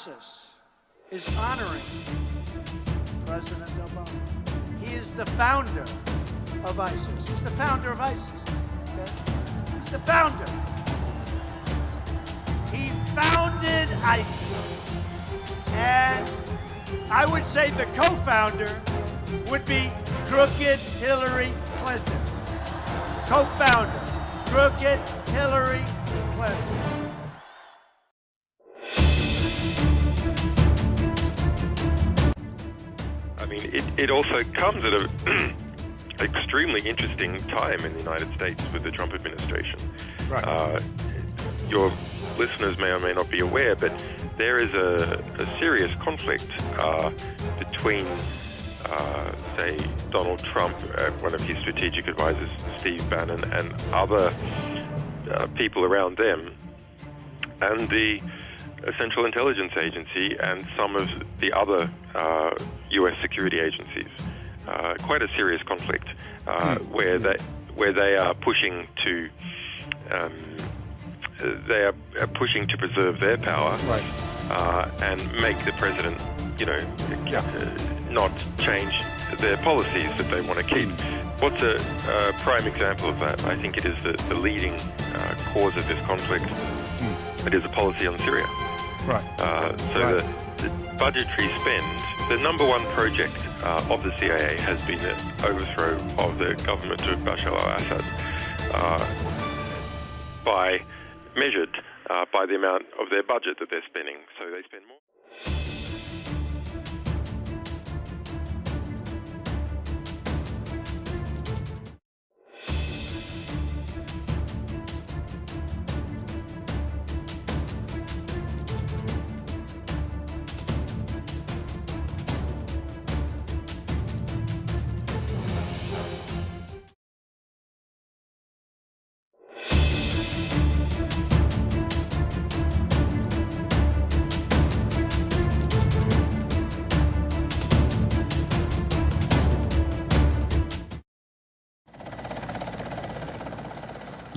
ISIS is honoring President Obama. He is the founder of ISIS. He's the founder of ISIS. Okay? He's the founder. He founded ISIS. And I would say the co-founder would be crooked Hillary Clinton. Co-founder, crooked Hillary Clinton. I mean, it also comes at an extremely interesting time in the United States with the Trump administration. Right. Your listeners may or may not be aware, but there is a serious conflict between, say, Donald Trump, one of his strategic advisors, Steve Bannon, and other people around them, and the Central Intelligence Agency and some of the other U.S. security agencies. Quite a serious conflict where they are pushing to preserve their power, Right. and make the president, not change their policies that they want to keep. What's a prime example of that? I think it is the leading cause of this conflict. It is a policy on Syria. Right. The budgetary spend, the number one project of the CIA has been the overthrow of the government of Bashar al-Assad, measured by the amount of their budget that they're spending. So they spend more.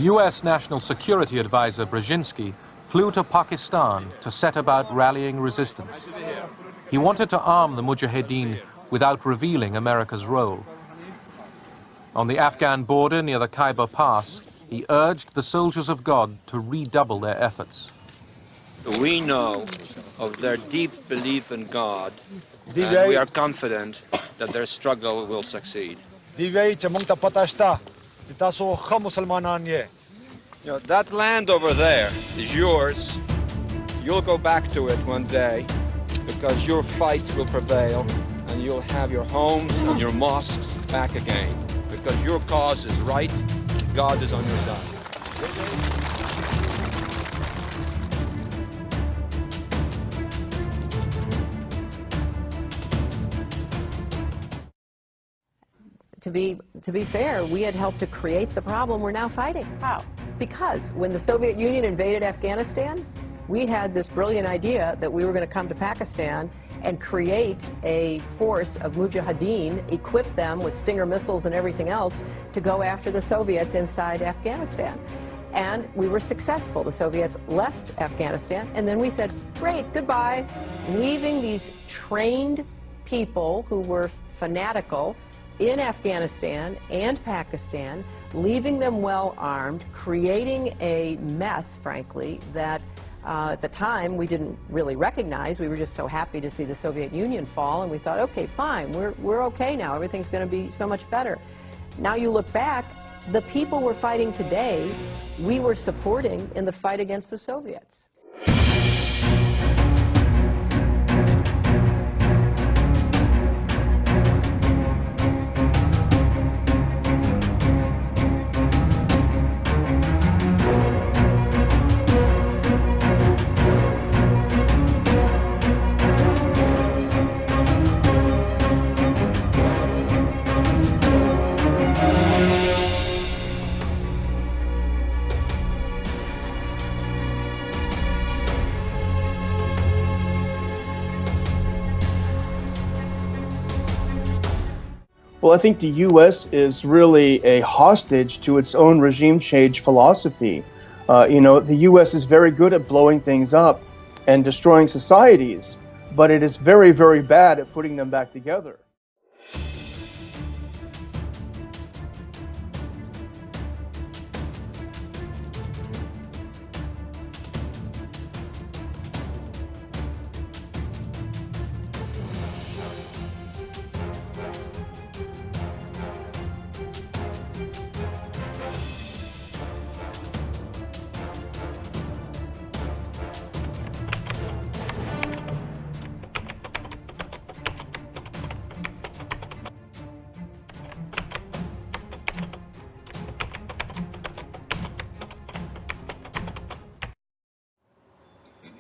U.S. National Security Advisor Brzezinski flew to Pakistan to set about rallying resistance. He wanted to arm the Mujahideen without revealing America's role. On the Afghan border near the Khyber Pass, he urged the soldiers of God to redouble their efforts. We know of their deep belief in God, and we are confident that their struggle will succeed. That land over there is yours. You'll go back to it one day because your fight will prevail and you'll have your homes and your mosques back again because your cause is right, God is on your side. To be fair, we had helped to create the problem we're now fighting. How? Because when the Soviet Union invaded Afghanistan, we had this brilliant idea that we were going to come to Pakistan and create a force of mujahideen, equip them with Stinger missiles and everything else to go after the Soviets inside Afghanistan. And we were successful. The Soviets left Afghanistan, and then we said, great, goodbye, leaving these trained people who were fanatical in Afghanistan and Pakistan, leaving them well armed, creating a mess, frankly, that at the time we didn't really recognize. We were just so happy to see the Soviet Union fall, and we thought, okay, fine, we're okay now. Everything's going to be so much better. Now you look back, the people we're fighting today, we were supporting in the fight against the Soviets. Well, I think the U.S. is really a hostage to its own regime change philosophy. The U.S. is very good at blowing things up and destroying societies, but it is very, very bad at putting them back together.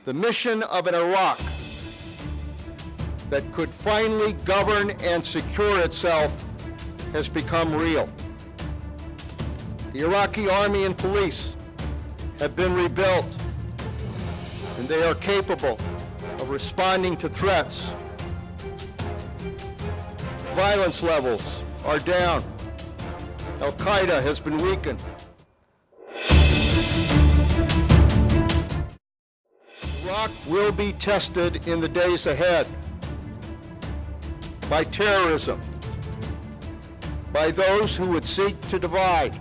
The mission of an Iraq that could finally govern and secure itself has become real. The Iraqi army and police have been rebuilt, and they are capable of responding to threats. Violence levels are down. Al-Qaeda has been weakened. Iraq will be tested in the days ahead by terrorism, by those who would seek to divide.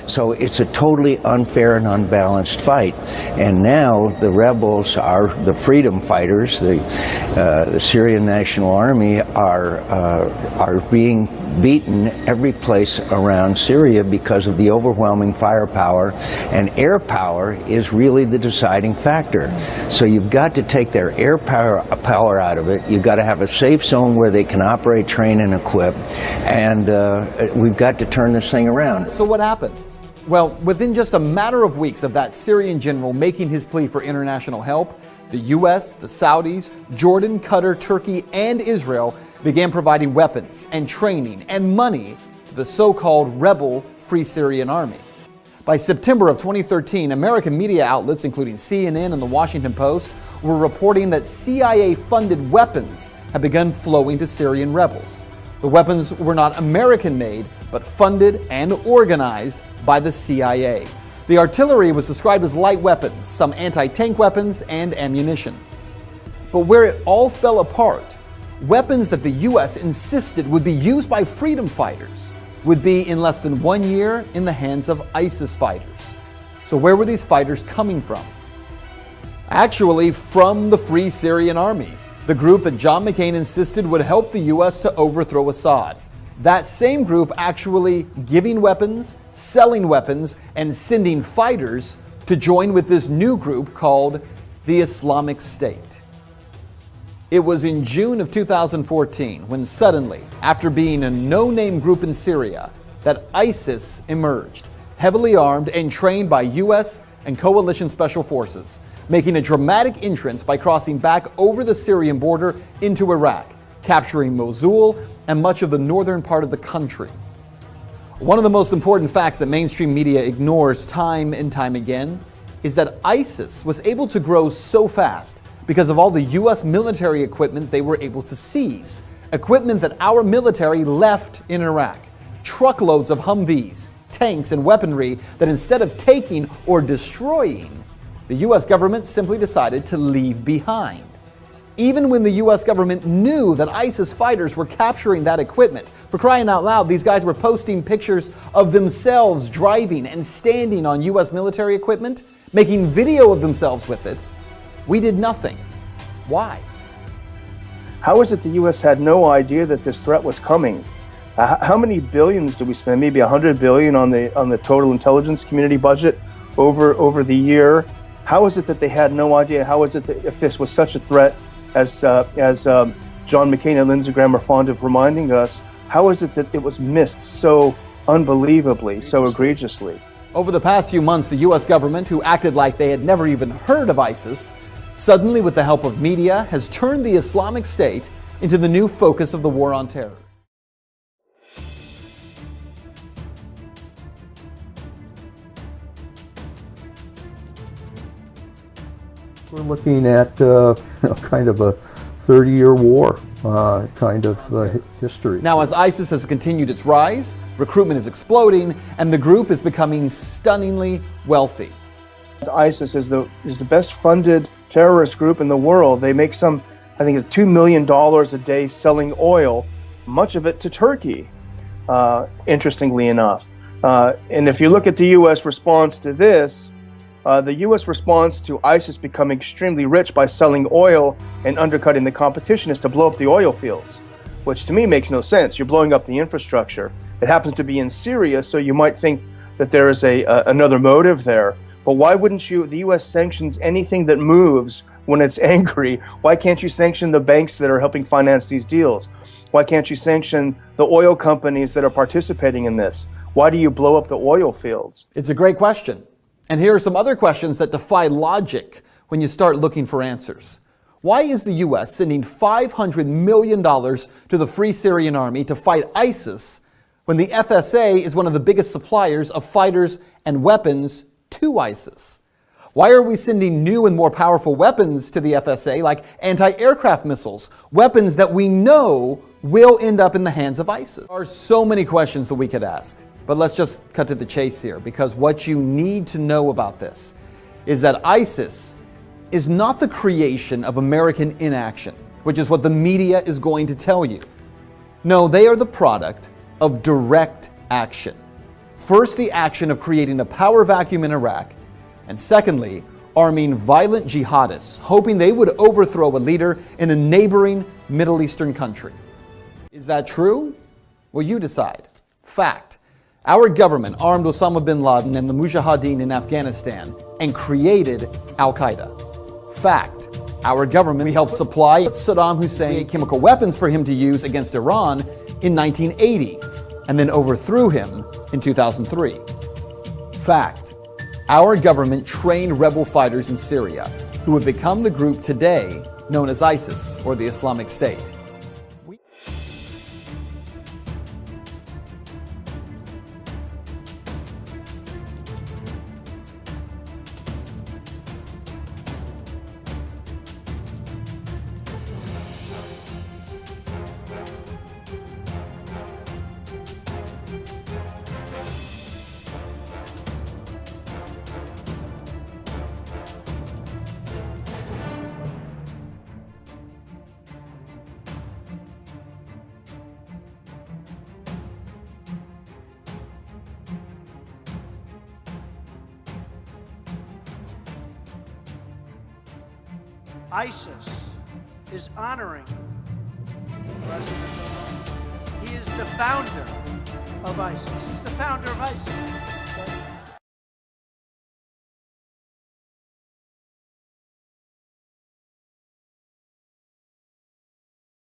So it's a totally unfair and unbalanced fight. And now the rebels are the freedom fighters, the Syrian National Army are being beaten every place around Syria because of the overwhelming firepower, and air power is really the deciding factor. So you've got to take their air power out of it. You've got to have a safe zone where they can operate, train, and equip, and we've got to turn this thing around. So what happened? Well, within just a matter of weeks of that Syrian general making his plea for international help, the U.S., the Saudis, Jordan, Qatar, Turkey, and Israel began providing weapons and training and money to the so-called rebel Free Syrian Army. By September of 2013, American media outlets, including CNN and the Washington Post, were reporting that CIA-funded weapons had begun flowing to Syrian rebels. The weapons were not American-made, but funded and organized by the CIA. The artillery was described as light weapons, some anti-tank weapons, and ammunition. But where it all fell apart, weapons that the U.S. insisted would be used by freedom fighters would be in less than 1 year in the hands of ISIS fighters. So where were these fighters coming from? Actually, from the Free Syrian Army, the group that John McCain insisted would help the U.S. to overthrow Assad. That same group actually giving weapons, selling weapons, and sending fighters to join with this new group called the Islamic State. It was in June of 2014 when suddenly, after being a no-name group in Syria, that ISIS emerged, heavily armed and trained by U.S. and coalition special forces, making a dramatic entrance by crossing back over the Syrian border into Iraq, capturing Mosul and much of the northern part of the country. One of the most important facts that mainstream media ignores time and time again is that ISIS was able to grow so fast because of all the U.S. military equipment they were able to seize, equipment that our military left in Iraq, truckloads of Humvees, tanks, and weaponry that instead of taking or destroying, the U.S. government simply decided to leave behind. Even when the U.S. government knew that ISIS fighters were capturing that equipment. For crying out loud, these guys were posting pictures of themselves driving and standing on U.S. military equipment, making video of themselves with it. We did nothing. Why? How is it the U.S. had no idea that this threat was coming? How many billions do we spend? Maybe $100 billion on the total intelligence community budget over the year. How is it that they had no idea? How is it that if this was such a threat, as John McCain and Lindsey Graham are fond of reminding us, how is it that it was missed so unbelievably, so egregiously? Over the past few months, the U.S. government, who acted like they had never even heard of ISIS, suddenly, with the help of media, has turned the Islamic State into the new focus of the war on terror. We're looking at kind of a 30-year war kind of history. Now, as ISIS has continued its rise, recruitment is exploding, and the group is becoming stunningly wealthy. ISIS is the best funded terrorist group in the world. They make I think it's $2 million a day selling oil, much of it to Turkey, interestingly enough. And if you look at the U.S. response to this, the U.S. response to ISIS becoming extremely rich by selling oil and undercutting the competition is to blow up the oil fields, which to me makes no sense. You're blowing up the infrastructure. It happens to be in Syria, so you might think that there is another motive there. But why wouldn't the U.S. sanctions anything that moves when it's angry? Why can't you sanction the banks that are helping finance these deals? Why can't you sanction the oil companies that are participating in this? Why do you blow up the oil fields? It's a great question. And here are some other questions that defy logic when you start looking for answers. Why is the U.S. sending $500 million to the Free Syrian Army to fight ISIS when the FSA is one of the biggest suppliers of fighters and weapons to ISIS? Why are we sending new and more powerful weapons to the FSA, like anti-aircraft missiles, weapons that we know will end up in the hands of ISIS? There are so many questions that we could ask. But let's just cut to the chase here, because what you need to know about this is that ISIS is not the creation of American inaction, which is what the media is going to tell you. No, they are the product of direct action. First, the action of creating a power vacuum in Iraq, and secondly, arming violent jihadists, hoping they would overthrow a leader in a neighboring Middle Eastern country. Is that true? Well, you decide. Fact. Our government armed Osama bin Laden and the Mujahideen in Afghanistan and created Al-Qaeda. Fact. Our government helped supply Saddam Hussein chemical weapons for him to use against Iran in 1980 and then overthrew him in 2003. Fact. Our government trained rebel fighters in Syria who have become the group today known as ISIS or the Islamic State. ISIS is honoring President Obama. He is the founder of ISIS. He's the founder of ISIS.